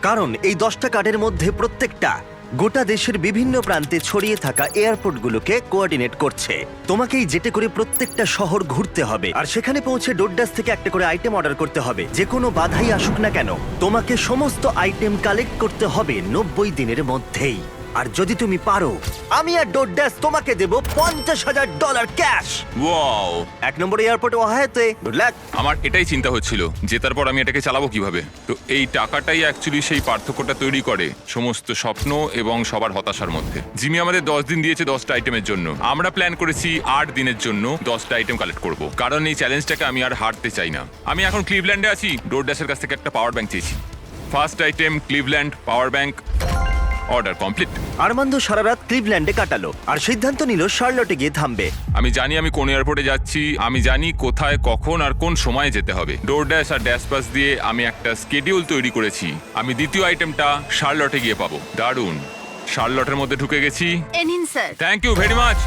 কারণ এই 10টা কার্ডের মধ্যে প্রত্যেকটা গোটা দেশের বিভিন্ন প্রান্তে ছড়িয়ে থাকা এয়ারপোর্টগুলোকে কোঅর্ডিনেট করছে। তোমাকেই যেতে করে প্রত্যেকটা শহর ঘুরতে হবে, আর সেখানে পৌঁছে ডোডাস থেকে একটা করে আইটেম অর্ডার করতে হবে। যে কোনো বাধাই আসুক না কেন, তোমাকে সমস্ত আইটেম কালেক্ট করতে হবে 90 দিনের মধ্যেই। আর যদি তুমি পারো, আমি আর ডোডাস তোমাকে দেব $50,000 ক্যাশ। ওয়াও, 1 নম্বর এয়ারপোর্ট ওহাইওতে। Good luck. আমার এটাই চিন্তা হচ্ছিল, জেতার পর আমি এটাকে চালাবো কিভাবে। তো এই টাকাটাই অ্যাকচুয়ালি সেই পার্থক্যটা তৈরি করে সমস্ত স্বপ্ন এবং সবার হতাশার মধ্যে। জিমি আমাদের 10 দিন দিয়েছে 10টা আইটেমের জন্য। আমরা প্ল্যান করেছি 8 দিনের জন্য 10টা আইটেম কালেক্ট করব, কারণ এই চ্যালেঞ্জটাকে আমি আর হারতে চাই না। আমি এখন ক্লিভল্যান্ডে আছি, ডোরড্যাশের কাছ থেকে একটা পাওয়ার ব্যাংক চেয়েছি। First item Cleveland power bank, order complete. Armand সারা রাত ক্লিভল্যান্ডে কাটালো আর সিদ্ধান্ত নিল শার্লটে গিয়ে থামবে। আমি জানি আমি কোন এয়ারপোর্টে যাচ্ছি, আমি জানি কোথায় কখন আর কোন সময়ে যেতে হবে। ডোরড্যাশ আর ড্যাশ পাস দিয়ে আমি একটা স্কেডিউল তৈরি করেছি। আমি দ্বিতীয় আইটেমটা শার্লটে গিয়ে পাবো। দারুণ, শার্লটের মধ্যে ঢুকে গেছি। এ নিন sir. Thank you very much.